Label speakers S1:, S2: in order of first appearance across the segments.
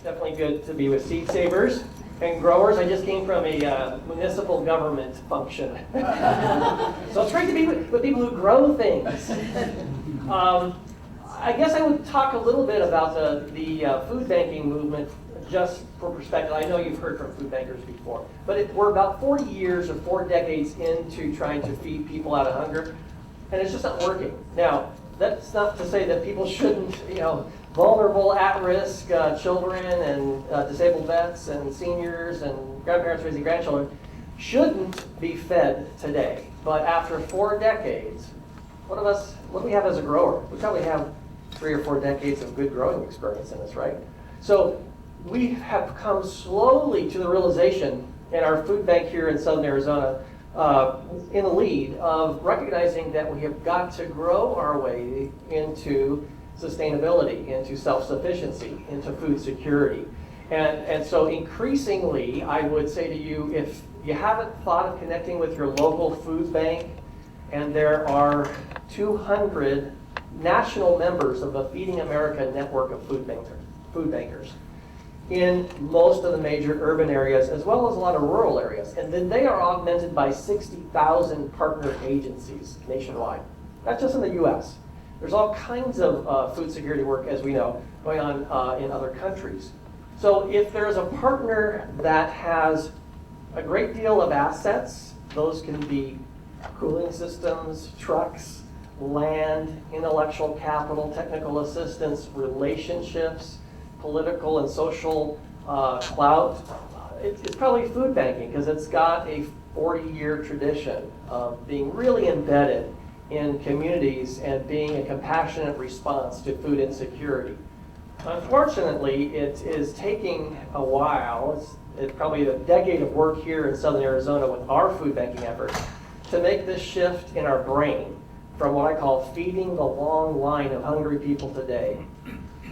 S1: definitely good to be with seed savers and growers. I just came from a municipal government function. So it's great to be with people who grow things. I guess I would talk a little bit about the food banking movement just for perspective. I know you've heard from food bankers before, but we're about 40 years or 4 decades into trying to feed people out of hunger, and it's just not working. Now, that's not to say that people shouldn't, vulnerable, at-risk children and disabled vets and seniors and grandparents raising grandchildren shouldn't be fed today. But after 4 decades, what do we have as a grower? We probably have 3 or 4 decades of good growing experience in us, right? So we have come slowly to the realization in our food bank here in Southern Arizona, in the lead of recognizing that we have got to grow our way into sustainability, into self-sufficiency, into food security. And so increasingly, I would say to you, if you haven't thought of connecting with your local food bank, and there are 200 national members of the Feeding America network of food bankers in most of the major urban areas, as well as a lot of rural areas. And then they are augmented by 60,000 partner agencies nationwide. That's just in the US. There's all kinds of food security work, as we know, going on in other countries. So if there's a partner that has a great deal of assets, those can be cooling systems, trucks, land, intellectual capital, technical assistance, relationships, political and social clout. It's probably food banking because it's got a 40-year tradition of being really embedded in communities and being a compassionate response to food insecurity. Unfortunately, it is taking a while. It's probably a decade of work here in Southern Arizona with our food banking efforts to make this shift in our brain from what I call feeding the long line of hungry people today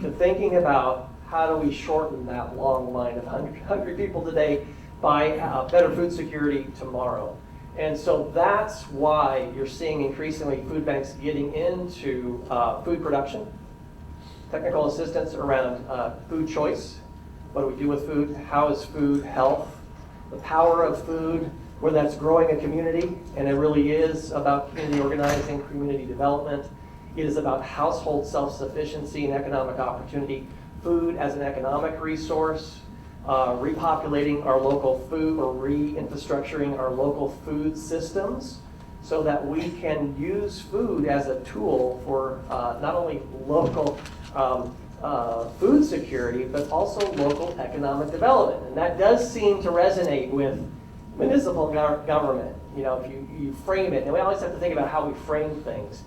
S1: to thinking about how do we shorten that long line of hungry people today by better food security tomorrow. And so that's why you're seeing increasingly food banks getting into food production, technical assistance around food choice. What do we do with food? How is food health? The power of food, whether that's growing a community, and it really is about community organizing, community development. It is about household self-sufficiency and economic opportunity. Food as an economic resource, repopulating our local food or re-infrastructuring our local food systems so that we can use food as a tool for not only local food security, but also local economic development. And that does seem to resonate with municipal government. If you frame it, and we always have to think about how we frame things,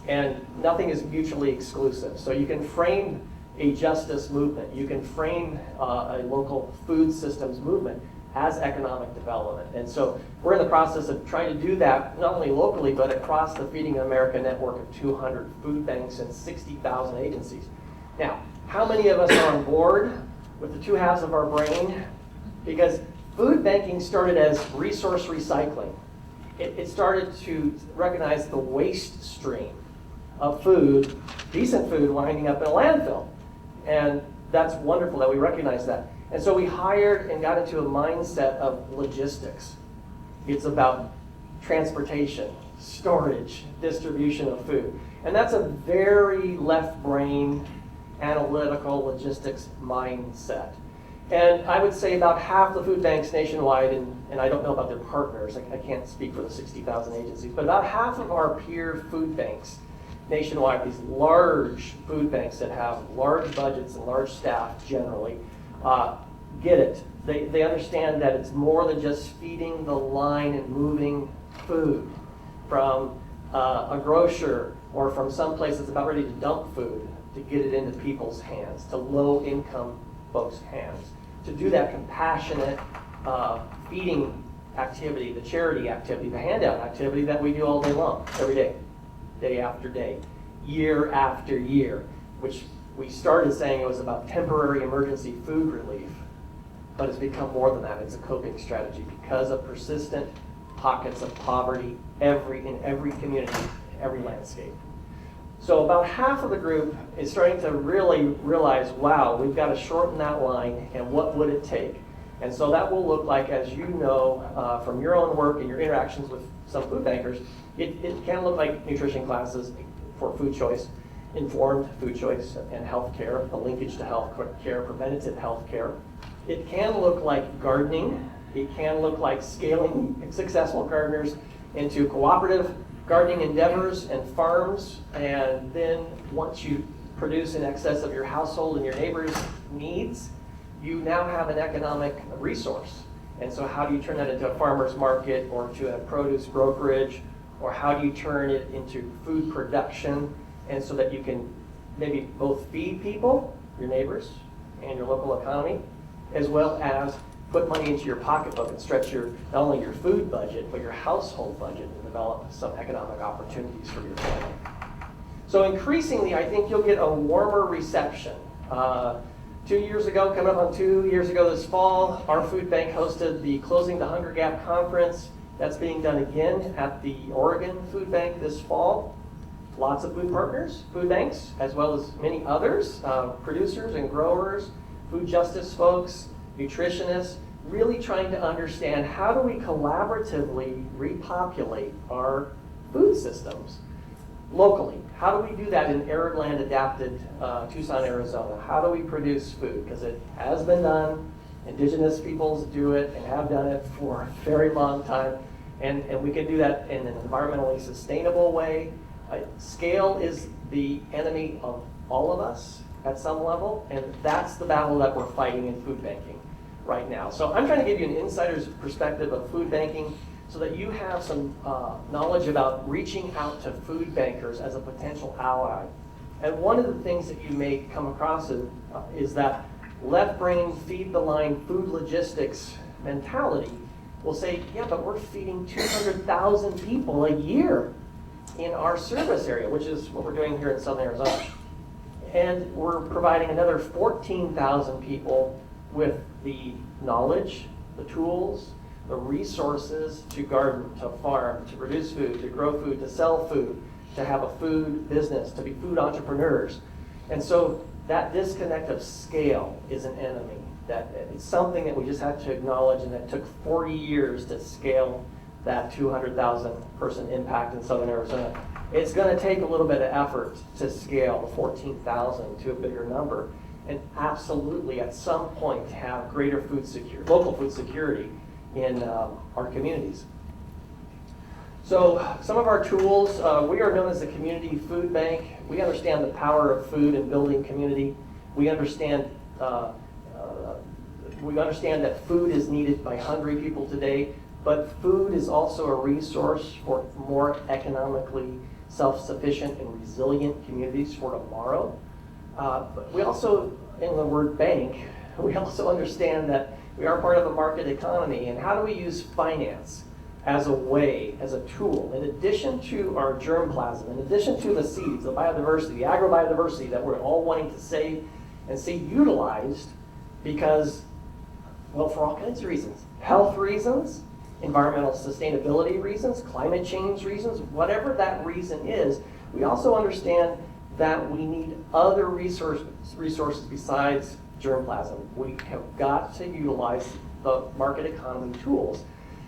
S1: and nothing is mutually exclusive. So you can frame a justice movement, you can frame a local food systems movement as economic development. And so we're in the process of trying to do that, not only locally, but across the Feeding America network of 200 food banks and 60,000 agencies. Now, how many of us are on board with the 2 halves of our brain? Because food banking started as resource recycling. It started to recognize the waste stream of food, decent food, winding up in a landfill. And that's wonderful that we recognize that. And so we hired and got into a mindset of logistics. It's about transportation, storage, distribution of food. And that's a very left brain, analytical logistics mindset. And I would say about half the food banks nationwide, and I don't know about their partners, I can't speak for the 60,000 agencies, but about half of our peer food banks nationwide, these large food banks that have large budgets and large staff generally, get it. They understand that it's more than just feeding the line and moving food from a grocer or from some place that's about ready to dump food to get it into people's hands, to low-income folks' hands. To do that compassionate feeding activity, the charity activity, the handout activity that we do all day long, every day. Day after day, year after year, which we started saying it was about temporary emergency food relief, but it's become more than that. It's a coping strategy because of persistent pockets of poverty in every community, every landscape. So about half of the group is starting to really realize, wow, we've got to shorten that line, and what would it take? And so that will look like, as you know from your own work and your interactions with some food bankers, it can look like nutrition classes for food choice, informed food choice and health care, the linkage to health care, preventative health care. It can look like gardening. It can look like scaling successful gardeners into cooperative gardening endeavors and farms, and then once you produce in excess of your household and your neighbors' needs, you now have an economic resource. And so how do you turn that into a farmer's market or to a produce brokerage, or how do you turn it into food production, and so that you can maybe both feed people, your neighbors, and your local economy, as well as put money into your pocketbook and stretch not only your food budget, but your household budget, and develop some economic opportunities for your family. So increasingly, I think you'll get a warmer reception. 2 years ago, coming up on 2 years ago this fall, our food bank hosted the Closing the Hunger Gap Conference. That's being done again at the Oregon Food Bank this fall. Lots of food partners, food banks, as well as many others, producers and growers, food justice folks, nutritionists, really trying to understand how do we collaboratively repopulate our food systems locally. How do we do that in arid land adapted Tucson, Arizona? How do we produce food? Because it has been done. Indigenous peoples do it and have done it for a very long time. And we can do that in an environmentally sustainable way. Scale is the enemy of all of us at some level, and that's the battle that we're fighting in food banking right now. So I'm trying to give you an insider's perspective of food banking so that you have some knowledge about reaching out to food bankers as a potential ally. And one of the things that you may come across is that left-brain, feed-the-line food logistics mentality will say, yeah, but we're feeding 200,000 people a year in our service area, which is what we're doing here in Southern Arizona. And we're providing another 14,000 people with the knowledge, the tools, the resources to garden, to farm, to produce food, to grow food, to sell food, to have a food business, to be food entrepreneurs. And so that disconnect of scale is an enemy. That it's something that we just have to acknowledge, and that took 40 years to scale that 200,000 person impact in Southern Arizona. It's going to take a little bit of effort to scale the 14,000 to a bigger number, and absolutely at some point have greater food security, local food security in our communities. So some of our tools, we are known as the Community Food Bank. We understand the power of food in building community. We understand that food is needed by hungry people today, but food is also a resource for more economically self-sufficient and resilient communities for tomorrow. But we also, in the word bank, we also understand that we are part of a market economy, and how do we use finance as a way, as a tool, in addition to our germplasm, in addition to the seeds, the biodiversity, the agrobiodiversity that we're all wanting to save and see utilized because, well, for all kinds of reasons. Health reasons, environmental sustainability reasons, climate change reasons, whatever that reason is, we also understand that we need other resources besides germplasm. We have got to utilize the market economy tools.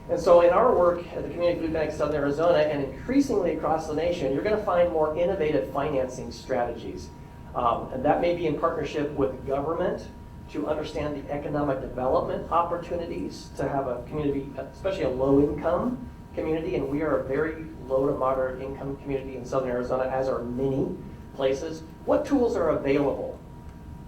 S1: And so in our work at the Community Food Bank of Southern Arizona, and increasingly across the nation, you're going to find more innovative financing strategies. And that may be in partnership with government to understand the economic development opportunities to have a community, especially a low-income community, and we are a very low to moderate income community in Southern Arizona, as are many places. What tools are available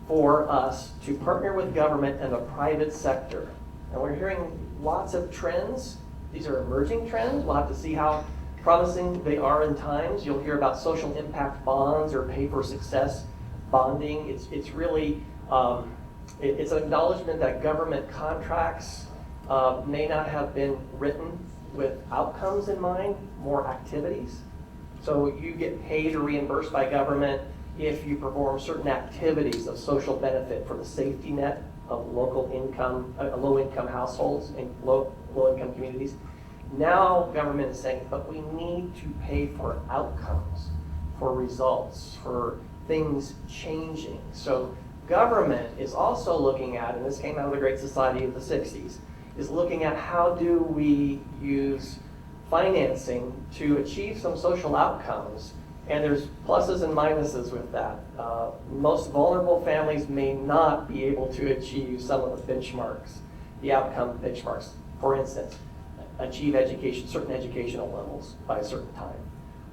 S1: for us to partner with government and the private sector? And we're hearing lots of trends. These are emerging trends. We'll have to see how promising they are in times. You'll hear about social impact bonds or pay for success bonding. It's really, it's an acknowledgement that government contracts may not have been written with outcomes in mind, more activities. So you get paid or reimbursed by government if you perform certain activities of social benefit for the safety net of local income, low-income households and low-income communities. Now government is saying, but we need to pay for outcomes. for results, for things changing. So government is also looking at, and this came out of the Great Society of the 60s, is looking at how do we use financing to achieve some social outcomes. And there's pluses and minuses with that. Most vulnerable families may not be able to achieve some of the benchmarks, the outcome benchmarks. For instance, achieve certain educational levels by a certain time,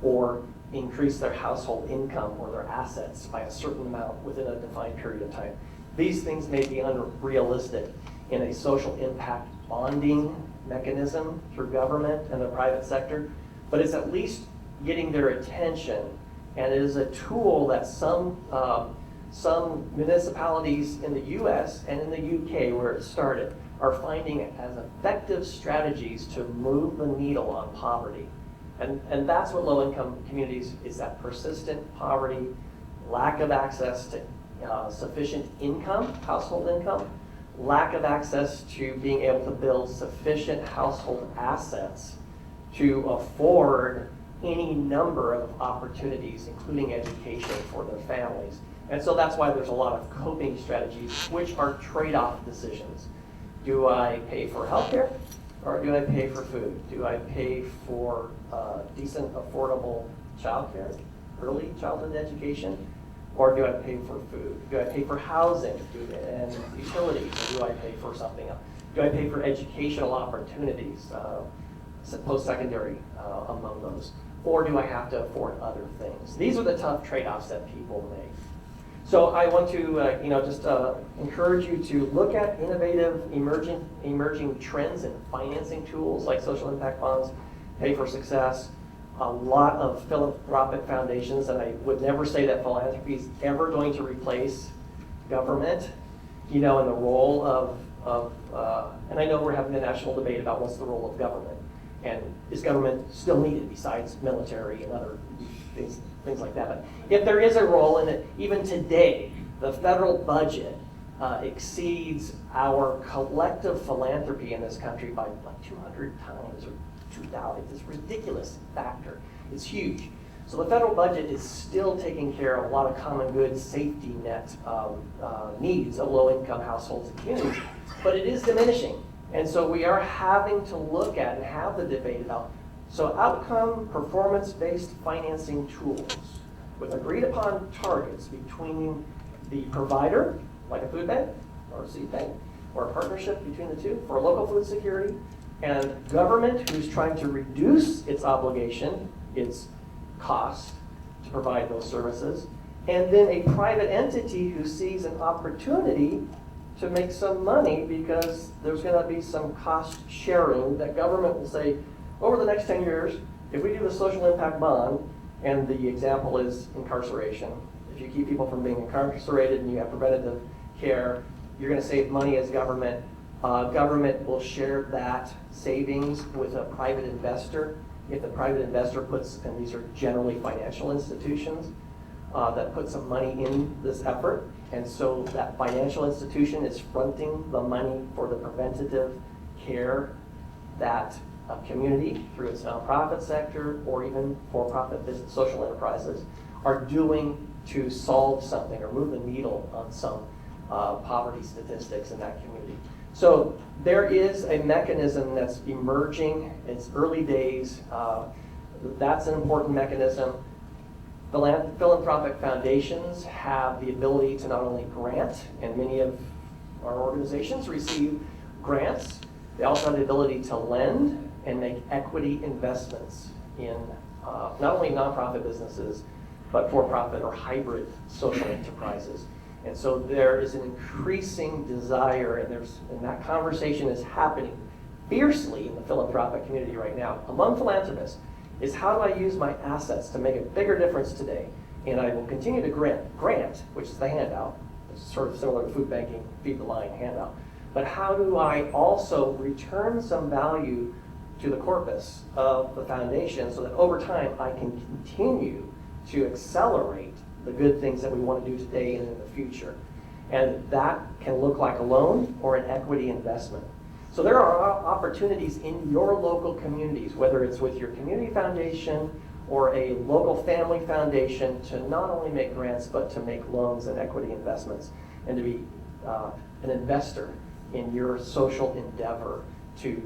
S1: or increase their household income or their assets by a certain amount within a defined period of time. These things may be unrealistic in a social impact bonding mechanism through government and the private sector, but it's at least getting their attention, and it is a tool that some municipalities in the US and in the UK, where it started, are finding it as effective strategies to move the needle on poverty. And that's what low-income communities is, that persistent poverty, lack of access to sufficient income, household income, lack of access to being able to build sufficient household assets to afford any number of opportunities, including education for their families. And so that's why there's a lot of coping strategies, which are trade-off decisions. Do I pay for healthcare, or do I pay for food? Do I pay for decent, affordable childcare, early childhood education, or do I pay for food? Do I pay for housing and utilities, or do I pay for something else? Do I pay for educational opportunities, post-secondary among those? Or do I have to afford other things? These are the tough trade-offs that people make. So I want to just encourage you to look at innovative emerging trends and financing tools like social impact bonds, pay for success, a lot of philanthropic foundations, and I would never say that philanthropy is ever going to replace government, in the role of and I know we're having a national debate about what's the role of government, and is government still needed besides military and other things like that. But if there is a role in it, even today, the federal budget exceeds our collective philanthropy in this country by like 200 times or 2,000. It's this ridiculous factor. It's huge. So the federal budget is still taking care of a lot of common good safety net needs of low-income households and communities, but it is diminishing. And so we are having to look at and have the debate about outcome performance-based financing tools with agreed upon targets between the provider, like a food bank or a seed bank, or a partnership between the two for local food security, and government who's trying to reduce its obligation, its cost to provide those services, and then a private entity who sees an opportunity to make some money because there's going to be some cost sharing that government will say, over the next 10 years, if we do the social impact bond, and the example is incarceration, if you keep people from being incarcerated and you have preventative care, you're going to save money as government. Government will share that savings with a private investor. If the private investor puts, and these are generally financial institutions, that put some money in this effort, and so that financial institution is fronting the money for the preventative care that a community through its nonprofit sector or even for-profit business social enterprises are doing to solve something or move the needle on some poverty statistics in that community. So there is a mechanism that's emerging. It's early days. That's an important mechanism. Philanthropic foundations have the ability to not only grant, and many of our organizations receive grants, they also have the ability to lend and make equity investments in not only nonprofit businesses, but for-profit or hybrid social enterprises. And so there is an increasing desire, and that conversation is happening fiercely in the philanthropic community right now among philanthropists, is how do I use my assets to make a bigger difference today? And I will continue to grant, which is the handout. It's sort of similar to food banking, feed the line handout. But how do I also return some value to the corpus of the foundation so that over time I can continue to accelerate the good things that we want to do today and in the future. And that can look like a loan or an equity investment. So there are opportunities in your local communities, whether it's with your community foundation or a local family foundation to not only make grants, but to make loans and equity investments, and to be an investor in your social endeavor to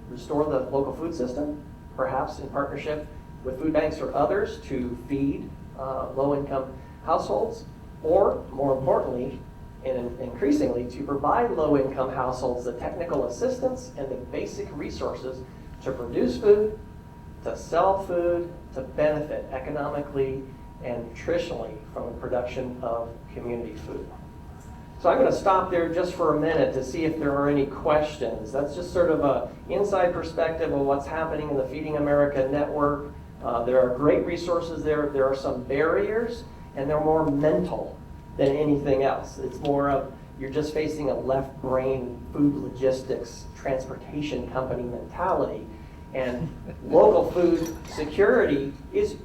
S1: restore the local food system, perhaps in partnership with food banks or others to feed low-income households, or more importantly, and increasingly, to provide low-income households the technical assistance and the basic resources to produce food, to sell food, to benefit economically and nutritionally from the production of community food. So I'm going to stop there just for a minute to see if there are any questions. That's just sort of an inside perspective of what's happening in the Feeding America network. There are great resources there. There are some barriers, and they're more mental than anything else. It's more of you're just facing a left brain food logistics transportation company mentality. And local food security is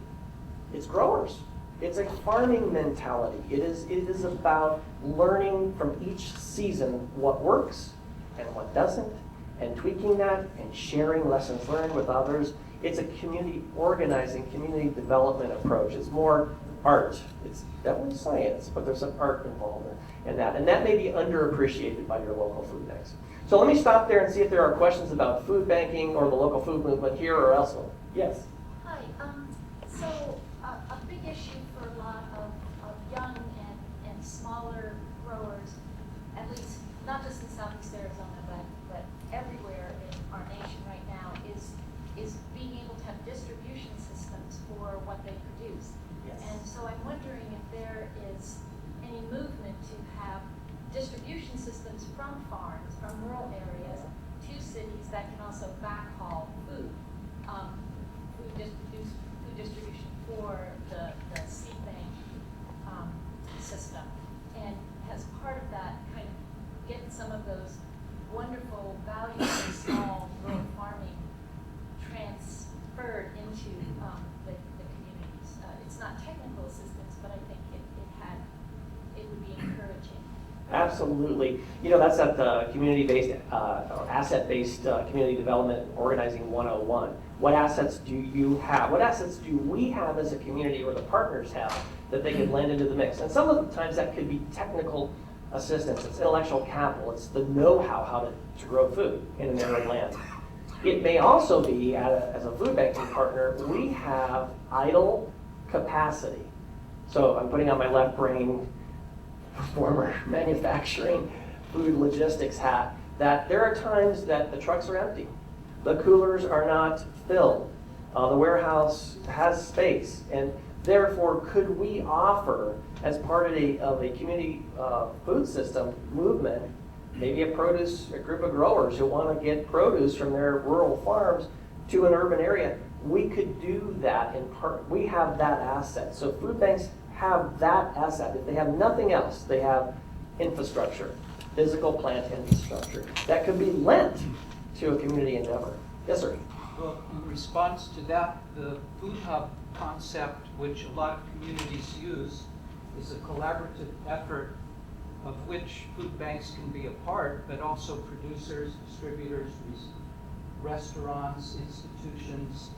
S1: growers. It's a farming mentality. It is about learning from each season what works and what doesn't, and tweaking that and sharing lessons learned with others. It's a community organizing, community development approach. It's more art. It's definitely science, but there's some art involved in that. And that may be underappreciated by your local food banks. So let me stop there and see if there are questions about food banking or the local food movement here or elsewhere. Yes?
S2: Hi. So a big issue for a lot of young and smaller growers, at least not just in Southeast Arizona, but everywhere in our nation right now, is being able to have distribution systems for what they produce.
S1: Yes.
S2: And so I'm wondering if there is any movement to have distribution systems from farms, from rural areas, to cities that can also backhaul food, food distribution for the seed bank system. And as part of that, kind of get some of those wonderful values of small rural farming transferred into the communities. It's not technical assistance, but I think it would be encouraging.
S1: Absolutely. You know, that's at the community-based or asset-based community development organizing 101. What assets do you have? What assets do we have as a community or the partners have that they can lend into the mix? And some of the times that could be technical assistance. It's intellectual capital. It's the know-how how to grow food in an arid land. It may also be, as a food banking partner, we have idle capacity. So I'm putting on my left brain former manufacturing food logistics hat, that there are times that the trucks are empty. The coolers are not filled. The warehouse has space. And therefore, could we offer, as part of a community food system movement, maybe a group of growers who want to get produce from their rural farms to an urban area? We could do that in part. We have that asset. So food banks have that asset. If they have nothing else, they have infrastructure, physical plant infrastructure that could be lent to a community endeavor. Yes, sir.
S3: Well, in response to that, the food hub concept, which a lot of communities use, is a collaborative effort of which food banks can be a part, but also producers, distributors, restaurants, institutions,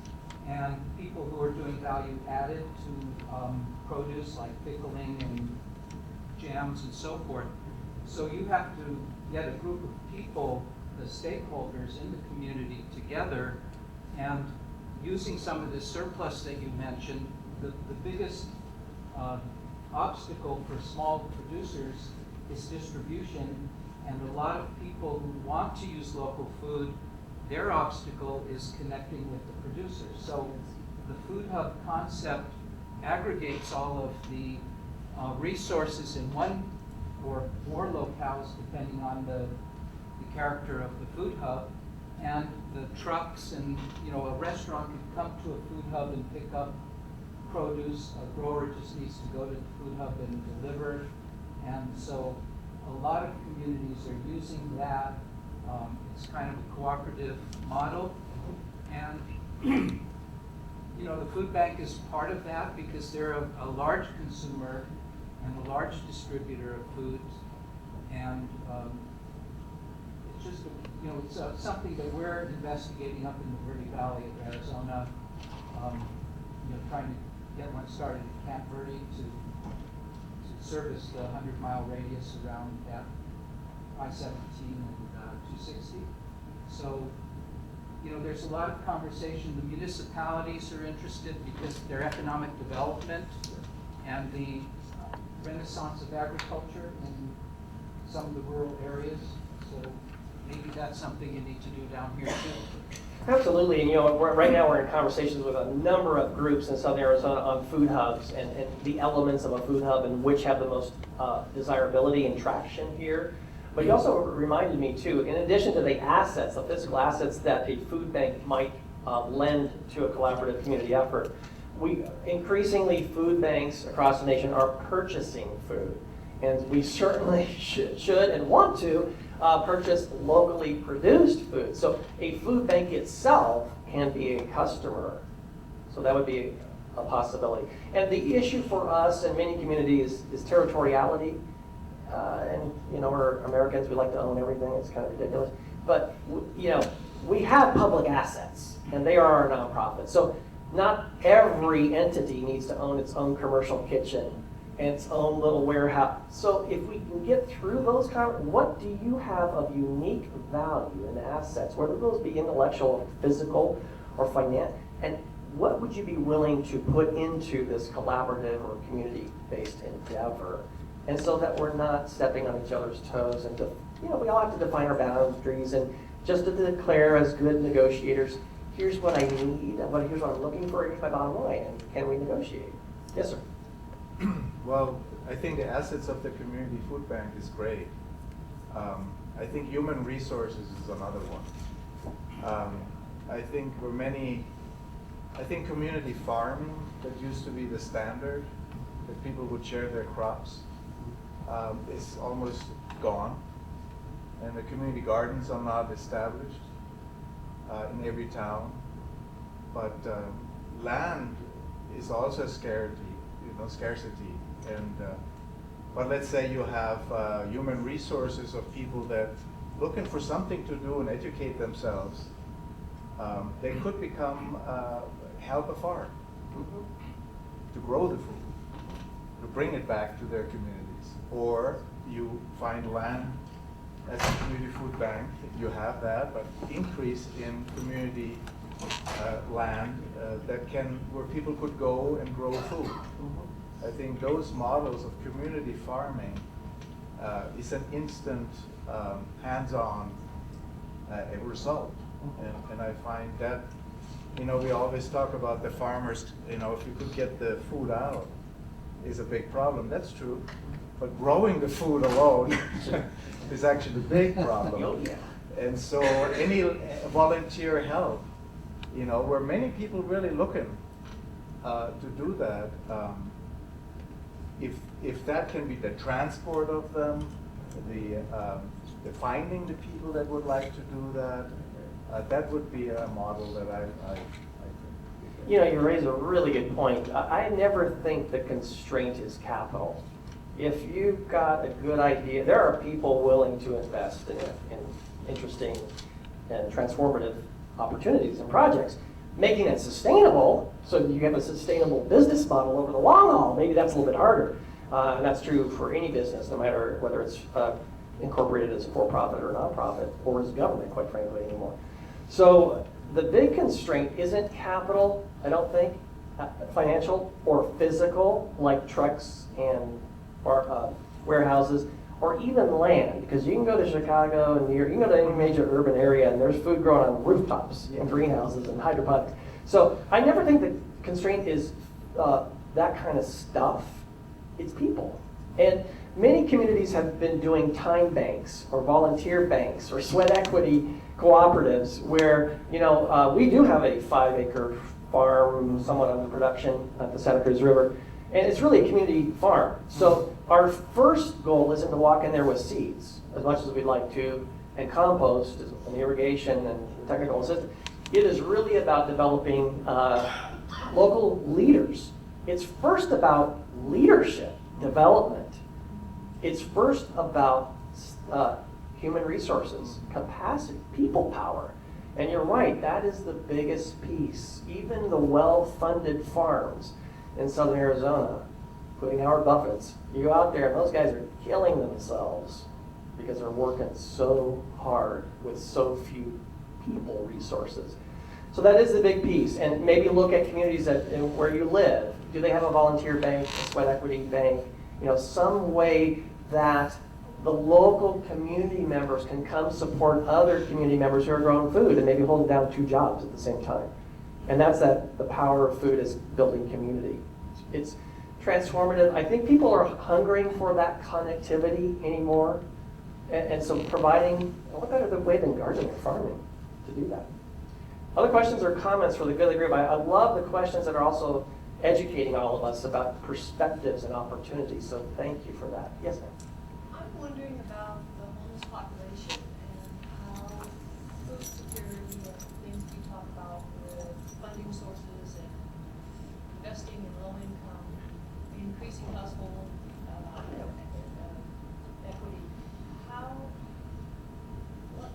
S3: and people who are doing value added to produce like pickling and jams and so forth. So you have to get a group of people, the stakeholders in the community together, and using some of this surplus that you mentioned, the biggest obstacle for small producers is distribution, and a lot of people who want to use local food, their obstacle is connecting with the producers. So the food hub concept aggregates all of the resources in one or more locales, depending on the character of the food hub, and the trucks, and a restaurant could come to a food hub and pick up produce. A grower just needs to go to the food hub and deliver. And so a lot of communities are using that. It's kind of a cooperative model. And the food bank is part of that because they're a large consumer and a large distributor of foods. And it's just, it's something that we're investigating up in the Verde Valley of Arizona. trying to get one started at Camp Verde to service the 100-mile radius around that I-17 and 260. So, there's a lot of conversation. The municipalities are interested because their economic development and the renaissance of agriculture in some of the rural areas. So maybe that's something you need to do down here too.
S1: Absolutely, and right now we're in conversations with a number of groups in Southern Arizona on food hubs and the elements of a food hub and which have the most desirability and traction here. But you also reminded me too, in addition to the assets, the physical assets that a food bank might lend to a collaborative community effort, increasingly food banks across the nation are purchasing food. And we certainly should and want to purchase locally produced food. So a food bank itself can be a customer. So that would be a possibility. And the issue for us and many communities is territoriality. And we're Americans, we like to own everything. It's kind of ridiculous. But we have public assets, and they are our nonprofits. So not every entity needs to own its own commercial kitchen and its own little warehouse. So if we can get through those what do you have of unique value in assets, whether those be intellectual or physical or financial, and what would you be willing to put into this collaborative or community-based endeavor? And so that we're not stepping on each other's toes, and we all have to define our boundaries, and just to declare as good negotiators, here's what I need, here's what I'm looking for, here's my bottom line, and can we negotiate? Yes, sir.
S4: Well, I think the assets of the community food bank is great. I think human resources is another one. I think community farming, that used to be the standard, that people would share their crops, is almost gone. And the community gardens are not established in every town. But land is also scarcity. And but let's say you have human resources of people that looking for something to do and educate themselves. They could become help a farm to grow the food, to bring it back to their communities. Or you find land as a community food bank, you have that, but increase in community land where people could go and grow food. I think those models of community farming is an instant hands-on result. And I find that, we always talk about the farmers, if you could get the food out is a big problem. That's true. But growing the food alone is actually the big problem. And so any volunteer help, where many people really looking to do that, if that can be the transport of them, the finding the people that would like to do that, that would be a model that I think.
S1: You raise a really good point. I never think the constraint is capital. If you've got a good idea, there are people willing to invest in interesting and transformative opportunities and projects. Making it sustainable, so you have a sustainable business model over the long haul, maybe that's a little bit harder. And that's true for any business, no matter whether it's incorporated as a for-profit or non-profit, or as government, quite frankly, anymore. So the big constraint isn't capital, I don't think, financial or physical, like trucks and warehouses, or even land, because you can go to Chicago and New York, you can go to any major urban area and there's food growing on rooftops and greenhouses and hydroponics. So I never think the constraint is that kind of stuff, it's people. And many communities have been doing time banks or volunteer banks or sweat equity cooperatives where, we do have a 5-acre farm somewhat under production at the Santa Cruz River. And it's really a community farm. So our first goal isn't to walk in there with seeds, as much as we'd like to, and compost and irrigation and technical assistance. It is really about developing local leaders. It's first about leadership development. It's first about human resources, capacity, people power. And you're right, that is the biggest piece. Even the well-funded farms in southern Arizona, including Howard Buffett's, you go out there and those guys are killing themselves because they're working so hard with so few people resources. So that is the big piece. And maybe look at communities where you live. Do they have a volunteer bank, a sweat equity bank? You know, some way that the local community members can come support other community members who are growing food and maybe holding down 2 jobs at the same time. And that's the power of food is building community. It's transformative. I think people are hungering for that connectivity anymore. And so providing, what better way than gardening or farming to do that? Other questions or comments for the good of the group? I love the questions that are also educating all of us about perspectives and opportunities. So thank you for that. Yes, ma'am.
S5: I'm wondering about the homeless population and how food security and things you talk about with funding sources and investing in low income, increasing household equity.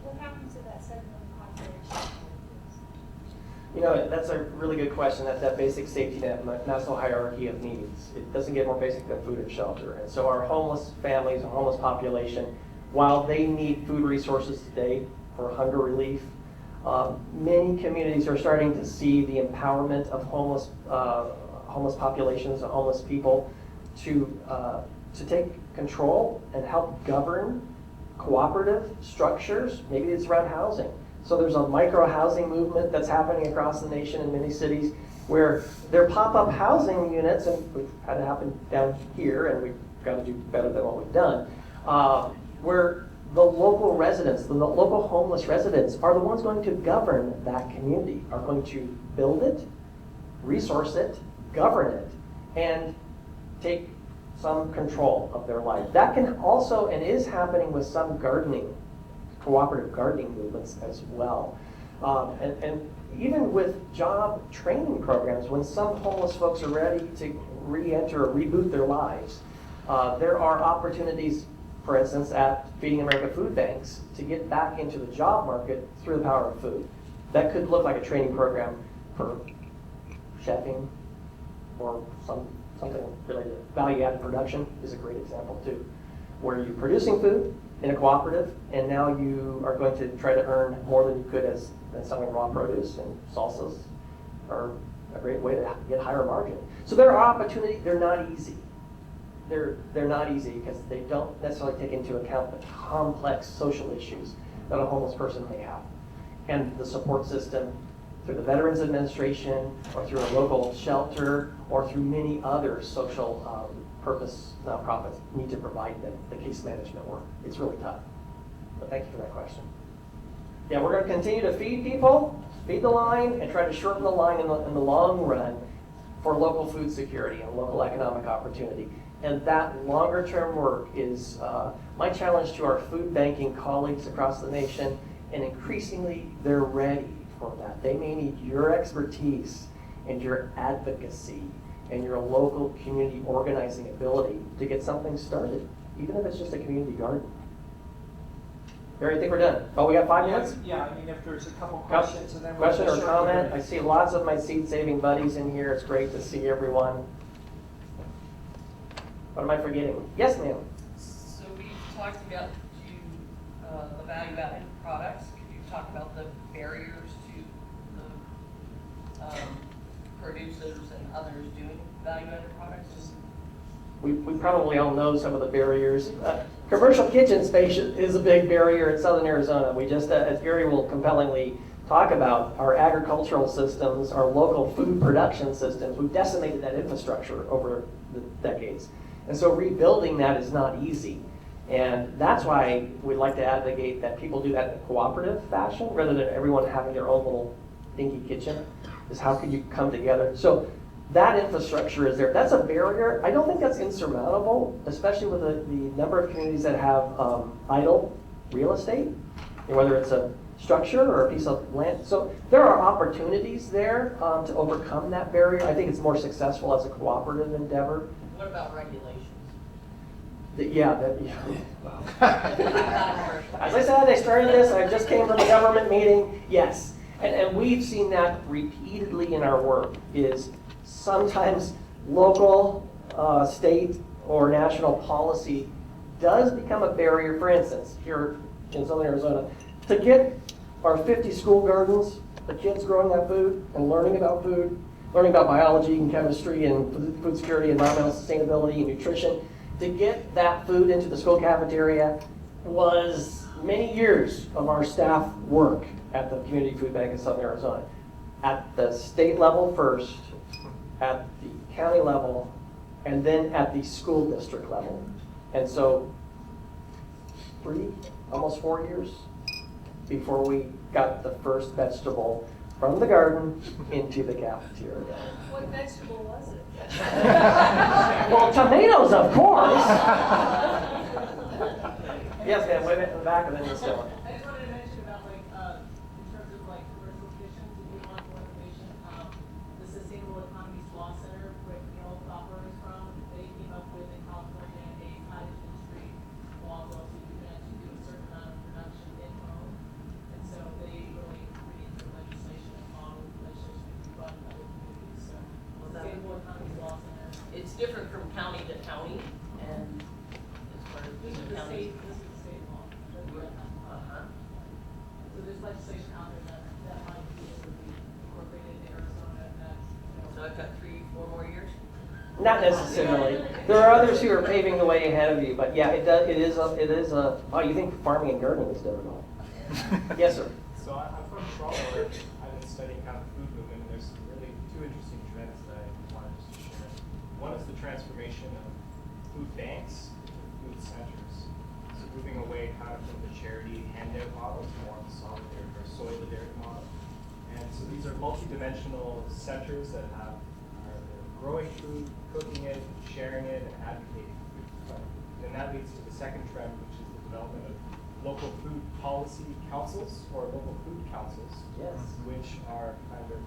S5: What happens to that segment of the population?
S1: You know, that's a really good question, that basic safety net, Maslow hierarchy of needs. It doesn't get more basic than food and shelter. And so our homeless families and homeless population, while they need food resources today for hunger relief, many communities are starting to see the empowerment of homeless populations and homeless people to take control and help govern cooperative structures. Maybe it's around housing. So there's a micro-housing movement that's happening across the nation in many cities where there are pop-up housing units, and we've had it happen down here, and we've got to do better than what we've done, where the local residents, the local homeless residents are the ones going to govern that community, are going to build it, resource it, govern it, and take some control of their life. That can also, and is happening with some cooperative gardening movements as well. And even with job training programs, when some homeless folks are ready to re-enter or reboot their lives, there are opportunities, for instance, at Feeding America food banks to get back into the job market through the power of food. That could look like a training program for chefing or something related to value-added production is a great example too, where you're producing food in a cooperative, and now you are going to try to earn more than you could as selling raw produce, and salsas are a great way to get higher margin. So there are opportunities. They're not easy. They're not easy because they don't necessarily take into account the complex social issues that a homeless person may have, and the support system through the Veterans Administration or through a local shelter or through many other social purpose nonprofits need to provide them the case management work. It's really tough. But thank you for that question. Yeah, we're going to continue to feed people, feed the line, and try to shorten the line in the long run for local food security and local economic opportunity. And that longer term work is my challenge to our food banking colleagues across the nation, and increasingly they're ready for that. They may need your expertise and your advocacy and your local community organizing ability to get something started, even if it's just a community garden. Barry, I think we're done. Oh, we got 5 minutes?
S3: Yeah, I mean, if there's a couple questions and then we'll
S1: Question or
S3: just
S1: comment? I see lots of my seed-saving buddies in here. It's great to see everyone. What am I forgetting? Yes, ma'am.
S6: So we talked about the value-added products. Could you talk about the barriers to the producers and others doing value-added products?
S1: We probably all know some of the barriers. Commercial kitchen space is a big barrier in southern Arizona. We just, as Gary will compellingly talk about, our agricultural systems, our local food production systems, we've decimated that infrastructure over the decades. And so rebuilding that is not easy. And that's why we'd like to advocate that people do that in a cooperative fashion rather than everyone having their own little dinky kitchen, is how could you come together? So that infrastructure is there. That's a barrier. I don't think that's insurmountable, especially with the number of communities that have idle real estate, whether it's a structure or a piece of land. So there are opportunities there to overcome that barrier. I think it's more successful as a cooperative endeavor.
S6: What about regulations?
S1: Wow. As I said, I started this, I just came from a government meeting, yes. And we've seen that repeatedly in our work, is sometimes local, state, or national policy does become a barrier. For instance, here in Southern Arizona, to get our 50 school gardens, the kids growing that food and learning about food, learning about biology and chemistry and food security, environmental sustainability and nutrition, to get that food into the school cafeteria was many years of our staff work at the Community Food Bank in Southern Arizona. At the state level first, at the county level, and then at the school district level. And so, almost 4 years before we got the first vegetable from the garden into the cafeteria.
S5: What vegetable was it?
S1: Well, tomatoes, of course. Yes, ma'am, wait a minute in the back and then this one.
S7: I just wanted to mention about like, in terms of like commercial kitchens, if you want more information, the Sustainable Economies Law Center, where Neil Copper is from, they came up with in California a cottage industry law book, so you can actually do a certain amount of production in home. And so they really created the legislation and model legislation to be brought in other communities, so. Sustainable Economies Law Center.
S6: It's different from county to county, and as far as
S7: This is
S6: different
S7: the
S6: counties.
S7: state, this is the state law.
S6: Uh-huh.
S7: So there's legislation out there that might be able to be incorporated in Arizona, and that's, you know.
S6: So I've got 3-4 more years?
S1: Not necessarily. There are others who are paving the way ahead of you, but yeah, it is a, oh, you think farming and gardening is difficult? Yes, sir.
S8: So I'm from Toronto, and I've been studying kind of the food movement, and there's some really two interesting trends that I wanted just to share. One is the transformation of food banks to food centers. So moving away kind of from the charity handout model to more of a solidarity or solidarity model. And so these are multi-dimensional centers that are growing food, cooking it, sharing it, and advocating for food. And that leads to the second trend, which is the development of local food policy councils or local food councils,
S1: Yes.
S8: which are kind of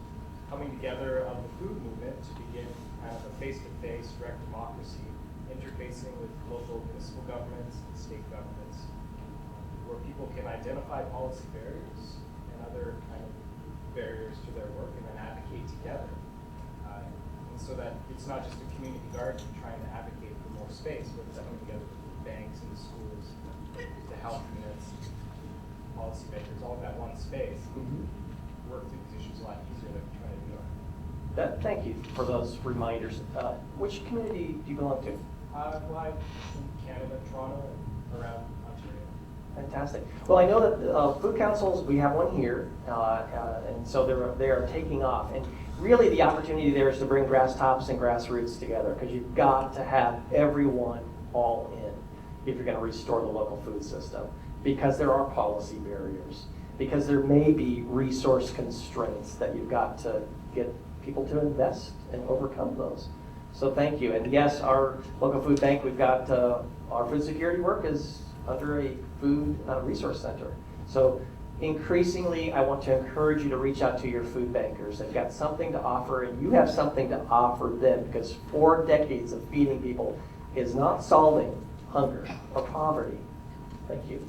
S8: coming together of the food movement to begin kind of a face-to-face direct democracy, interfacing with local municipal governments and state governments, where people can identify policy barriers and other kind of barriers to their work and then advocate together. And so that it's not just a community garden trying to advocate for more space, but it's coming together with food banks and the schools, the health units, policymakers, all in that one space. Work through these issues a lot easier than trying to do it.
S1: Thank you for those reminders. Which community do you belong to?
S8: Well, I'm in Canada, Toronto, and around Ontario.
S1: Fantastic. Well, I know that food councils, we have one here, and so they are taking off. And really the opportunity there is to bring grass tops and grassroots together, because you've got to have everyone all in if you're going to restore the local food system, because there are policy barriers, because there may be resource constraints that you've got to get people to invest and overcome those. So thank you. And yes, our local food bank, we've got our food security work is under a food resource center. So increasingly, I want to encourage you to reach out to your food bankers. They've got something to offer, and you have something to offer them, because 4 decades of feeding people is not solving hunger or poverty. Thank you.